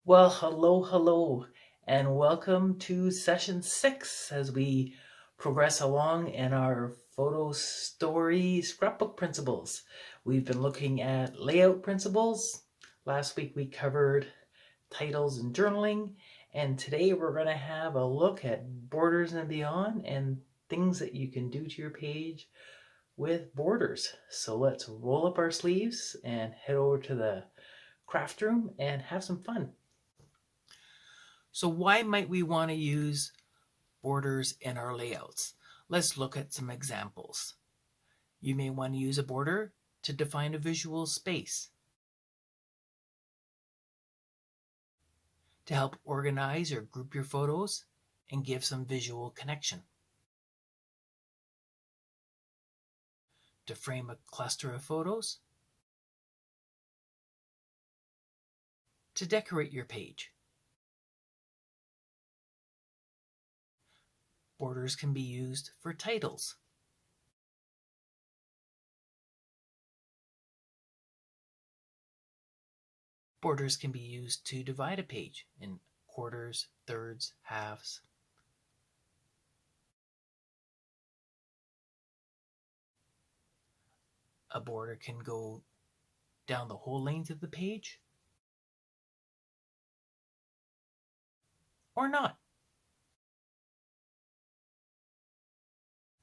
Well, hello, and welcome to session 6 as we progress along in our photo story scrapbook principles. We've been looking at layout principles. Last week we covered titles and journaling, and today we're going to have a look at borders and beyond and things that you can do to your page with borders. So let's roll up our sleeves and head over to the craft room and have some fun. So why might we want to use borders in our layouts? Let's look at some examples. You may want to use a border to define a visual space, to help organize or group your photos and give some visual connection, to frame a cluster of photos, to decorate your page. Borders can be used for titles. Borders can be used to divide a page in quarters, thirds, halves. A border can go down the whole length of the page or not.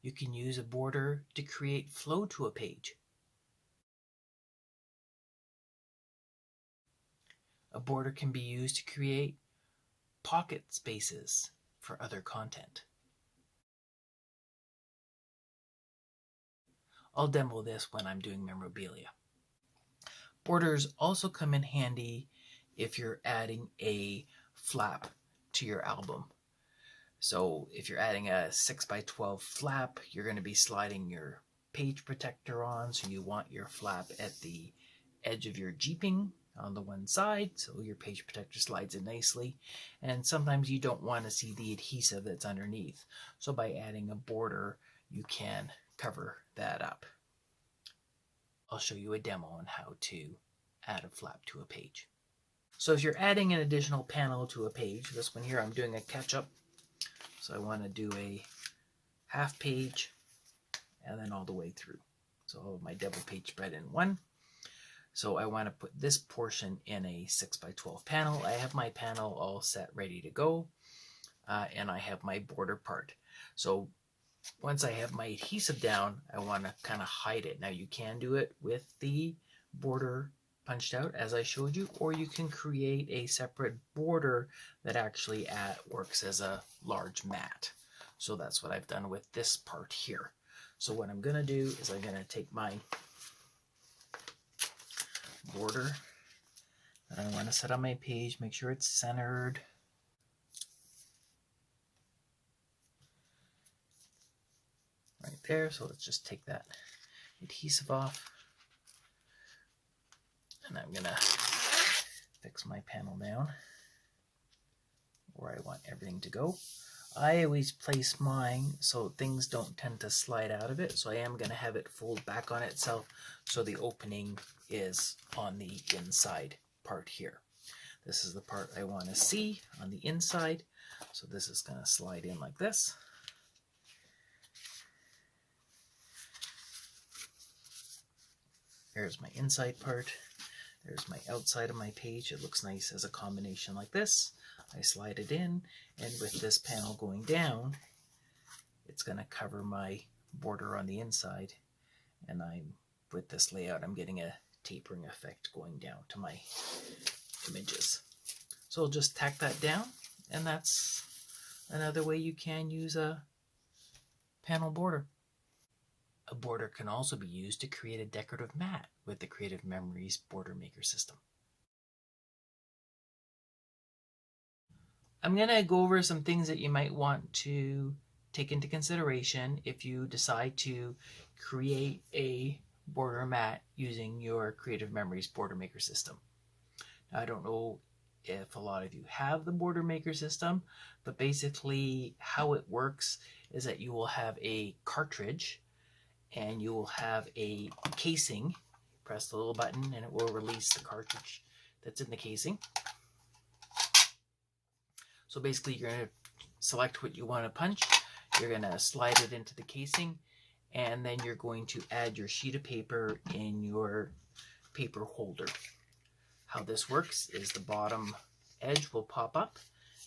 You can use a border to create flow to a page. A border can be used to create pocket spaces for other content. I'll demo this when I'm doing memorabilia. Borders also come in handy if you're adding a flap to your album. So if you're adding a 6x12 flap, you're going to be sliding your page protector on, so you want your flap at the edge of your jeeping on the one side, so your page protector slides in nicely. And sometimes you don't want to see the adhesive that's underneath. So by adding a border, you can cover that up. I'll show you a demo on how to add a flap to a page. So if you're adding an additional panel to a page, this one here, I'm doing a catch-up. So I want to do a half page and then all the way through. So I'll have my double page spread in one. So I want to put this portion in a 6x12 panel. I have my panel all set, ready to go. And I have my border part. So once I have my adhesive down, I want to kind of hide it. Now you can do it with the border punched out as I showed you, or you can create a separate border that actually works as a large mat. So that's what I've done with this part here. So what I'm going to do is I'm going to take my border that I want to set on my page, make sure it's centered. Right there. So let's just take that adhesive off. And I'm going to fix my panel down where I want everything to go. I always place mine so things don't tend to slide out of it. So I am going to have it fold back on itself so the opening is on the inside part here. This is the part I want to see on the inside. So this is going to slide in like this. There's my inside part. There's my outside of my page. It looks nice as a combination like this. I slide it in, and with this panel going down, it's going to cover my border on the inside. And with this layout, I'm getting a tapering effect going down to my images. So I'll just tack that down, and that's another way you can use a panel border. A border can also be used to create a decorative mat with the Creative Memories Border Maker system. I'm going to go over some things that you might want to take into consideration if you decide to create a border mat using your Creative Memories Border Maker system. Now, I don't know if a lot of you have the Border Maker system, but basically how it works is that you will have a cartridge and you will have a casing. Press the little button and it will release the cartridge that's in the casing. So basically you're going to select what you want to punch, you're going to slide it into the casing, and then you're going to add your sheet of paper in your paper holder. How this works is the bottom edge will pop up,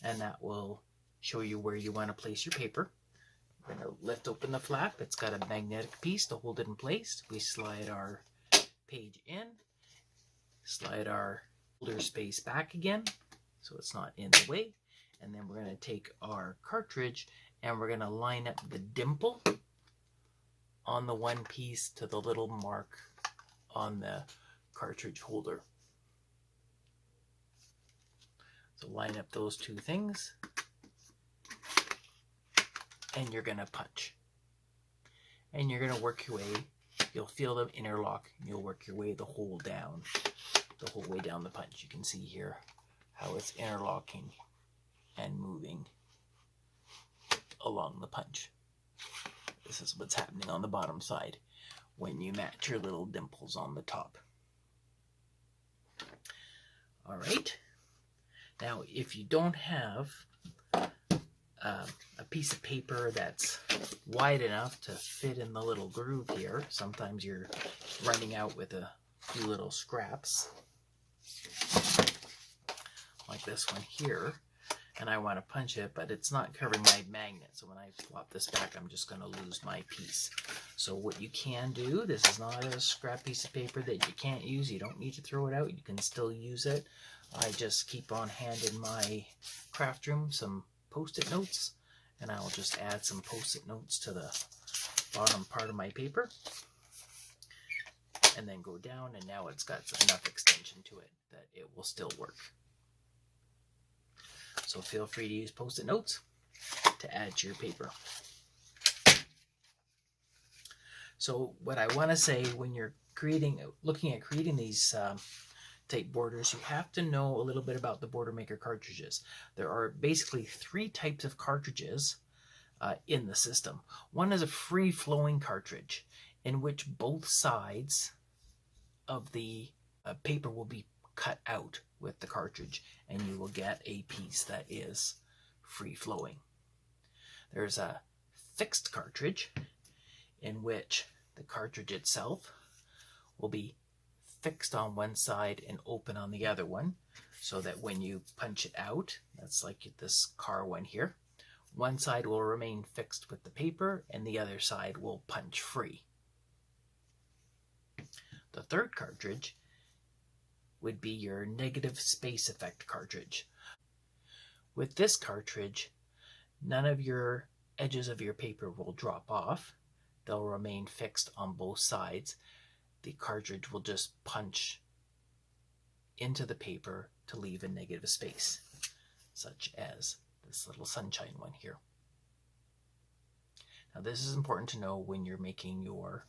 and that will show you where you want to place your paper. We're going to lift open the flap. It's got a magnetic piece to hold it in place. We slide our page in, slide our holder space back again so it's not in the way, and then we're going to take our cartridge and we're going to line up the dimple on the one piece to the little mark on the cartridge holder. So line up those two things, and you're going to punch. And you're going to work your way. You'll feel them interlock. You'll work your way the whole way down the punch. You can see here how it's interlocking and moving along the punch. This is what's happening on the bottom side when you match your little dimples on the top. All right. Now, if you don't have a piece of paper that's wide enough to fit in the little groove here, sometimes you're running out with a few little scraps, like this one here, and I want to punch it, but it's not covering my magnet. So when I flop this back, I'm just going to lose my piece. So what you can do, this is not a scrap piece of paper that you can't use. You don't need to throw it out. You can still use it. I just keep on hand in my craft room some Post-it notes, and I'll just add some Post-it notes to the bottom part of my paper, and then go down, and now it's got enough extension to it that it will still work. So feel free to use Post-it notes to add to your paper. So what I want to say when you're looking at creating these type borders, you have to know a little bit about the Border Maker cartridges. There are basically 3 types of cartridges in the system. One is a free-flowing cartridge in which both sides of the paper will be cut out with the cartridge, and you will get a piece that is free-flowing. There's a fixed cartridge in which the cartridge itself will be fixed on one side and open on the other one, so that when you punch it out, that's like this car one here, one side will remain fixed with the paper and the other side will punch free. The third cartridge would be your negative space effect cartridge. With this cartridge, none of your edges of your paper will drop off. They'll remain fixed on both sides. The cartridge will just punch into the paper to leave a negative space, such as this little sunshine one here. Now this is important to know when you're making your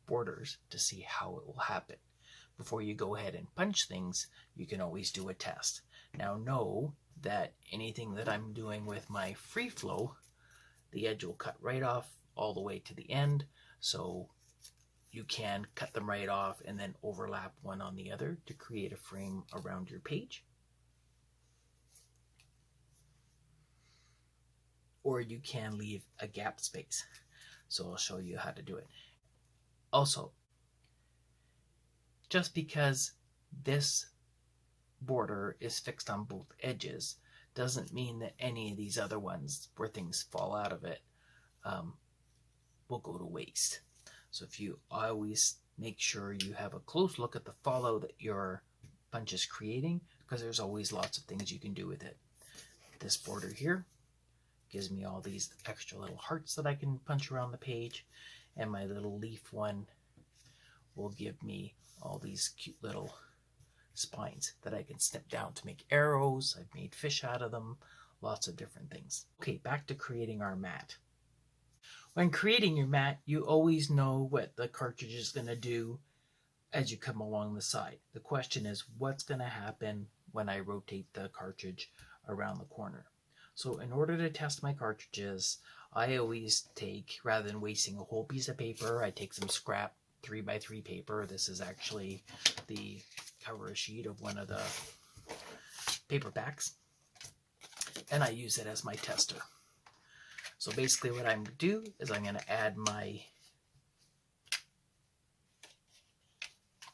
borders to see how it will happen. Before you go ahead and punch things, you can always do a test. Now know that anything that I'm doing with my free flow, the edge will cut right off all the way to the end, so you can cut them right off and then overlap one on the other to create a frame around your page. Or you can leave a gap space. So I'll show you how to do it. Also, just because this border is fixed on both edges doesn't mean that any of these other ones where things fall out of it will go to waste. So if you always make sure you have a close look at the fallout that your punch is creating, because there's always lots of things you can do with it. This border here gives me all these extra little hearts that I can punch around the page, and my little leaf one will give me all these cute little spines that I can snip down to make arrows. I've made fish out of them, lots of different things. Okay, back to creating our mat. When creating your mat, you always know what the cartridge is going to do as you come along the side. The question is, what's going to happen when I rotate the cartridge around the corner? So in order to test my cartridges, I always take, rather than wasting a whole piece of paper, I take some scrap 3x3 paper. This is actually the cover sheet of one of the paperbacks. and I use it as my tester. So basically what I'm going to do is I'm going to add my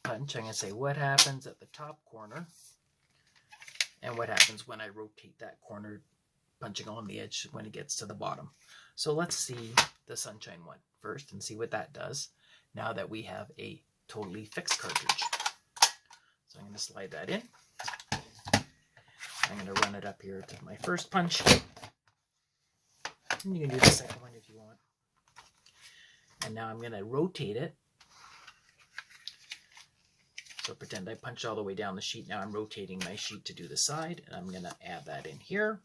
punch. I'm going to say what happens at the top corner and what happens when I rotate that corner, punching on the edge when it gets to the bottom. So let's see the sunshine one first and see what that does now that we have a totally fixed cartridge. So I'm going to slide that in. I'm going to run it up here to my first punch. And you can do the second one if you want. And now I'm going to rotate it. So pretend I punched all the way down the sheet. Now I'm rotating my sheet to do the side. And I'm going to add that in here.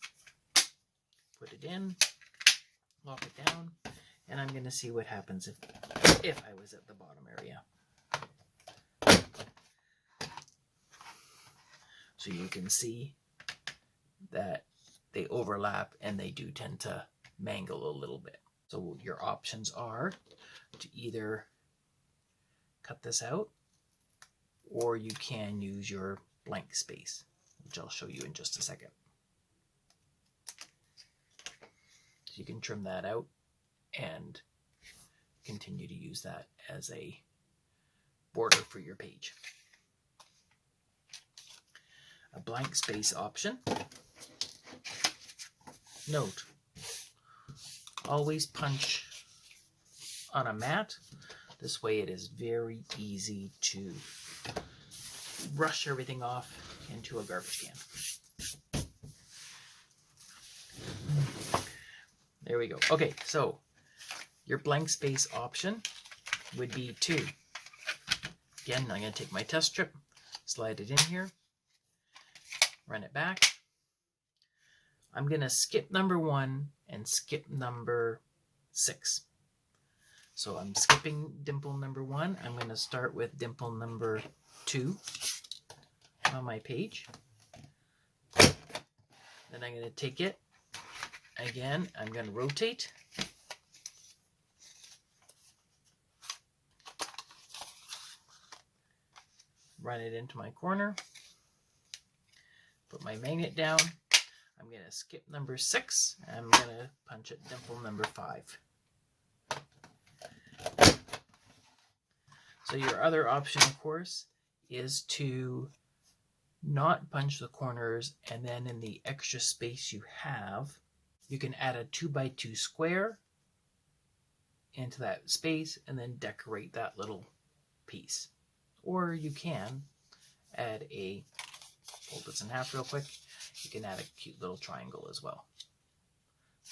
Put it in. Lock it down. And I'm going to see what happens if I was at the bottom area. So you can see that they overlap and they do tend to mangle a little bit. So your options are to either cut this out, or you can use your blank space, which I'll show you in just a second. So you can trim that out and continue to use that as a border for your page. A blank space option. Note, always punch on a mat. This way it is very easy to brush everything off into a garbage can. There we go. Okay, so your blank space option would be to, again, I'm going to take my test strip, slide it in here, run it back. I'm going to skip number 1 and skip number 6. So I'm skipping dimple number 1. I'm going to start with dimple number 2 on my page. Then I'm going to take it. Again, I'm going to rotate. Run it into my corner. Put my magnet down. I'm going to skip number 6. I'm going to punch at dimple number 5. So your other option, of course, is to not punch the corners, and then in the extra space you have, you can add a 2x2 square into that space and then decorate that little piece. Or you can add a, fold this in half real quick, you can add a cute little triangle as well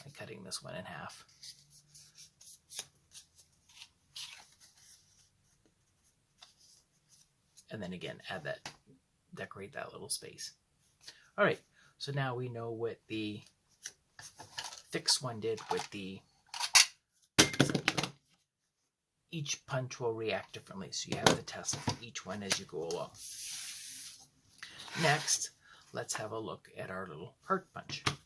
by cutting this one in half. And then again, add that, decorate that little space. All right, so now we know what the fixed one did with the, each punch will react differently, so you have to test each one as you go along. Next, let's have a look at our little heart punch. Let's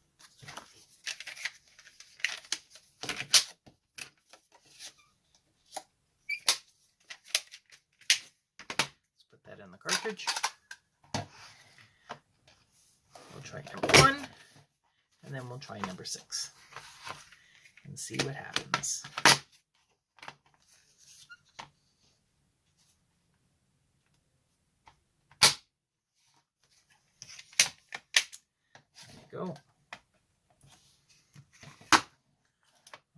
put that in the cartridge. We'll try number 1, and then we'll try number 6 and see what happens. Go.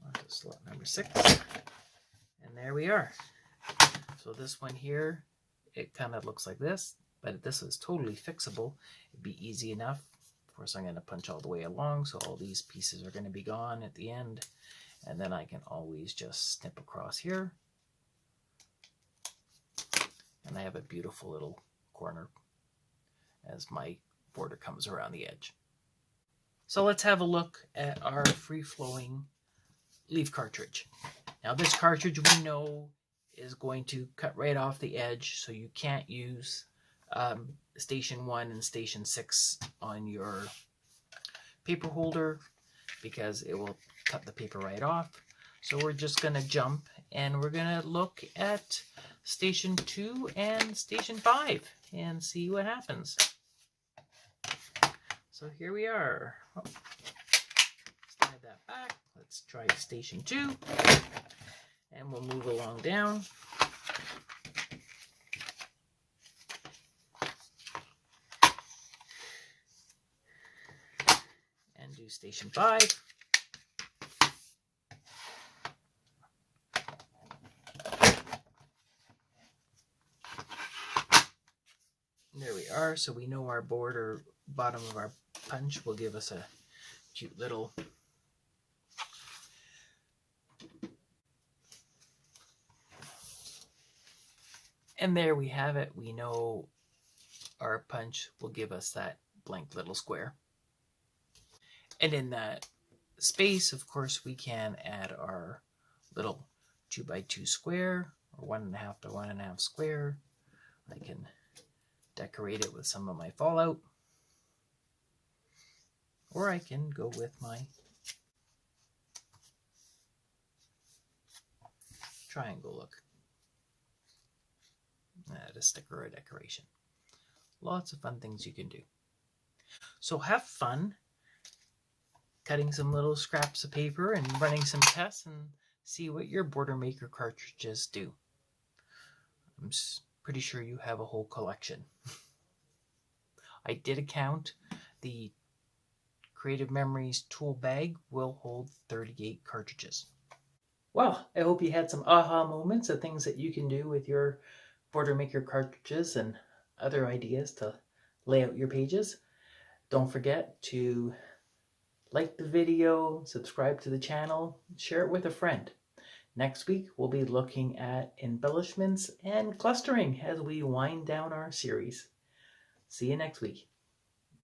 On to slot number 6, and there we are. So this one here, it kind of looks like this, but this is totally fixable. It'd be easy enough. Of course, I'm going to punch all the way along, so all these pieces are going to be gone at the end, and then I can always just snip across here, and I have a beautiful little corner as my border comes around the edge. So let's have a look at our free-flowing leaf cartridge. Now this cartridge we know is going to cut right off the edge, so you can't use station 1 and station 6 on your paper holder because it will cut the paper right off. So we're just going to jump and we're going to look at station 2 and station 5 and see what happens. So here we are. Oh, that back. Let's try station 2. And we'll move along down. And do station 5. There we are. So we know our border bottom of our punch will give us a cute little and there we have it. We know our punch will give us that blank little square. And in that space, of course, we can add our little 2x2 square or 1.5 by 1.5 square. I can decorate it with some of my fallout. Or I can go with my triangle look. Add a sticker or a decoration. Lots of fun things you can do. So have fun cutting some little scraps of paper and running some tests and see what your Border Maker cartridges do. I'm pretty sure you have a whole collection. I did count. The Creative Memories tool bag will hold 38 cartridges. Well, I hope you had some aha moments of things that you can do with your Border Maker cartridges and other ideas to lay out your pages. Don't forget to like the video, subscribe to the channel, share it with a friend. Next week, we'll be looking at embellishments and clustering as we wind down our series. See you next week.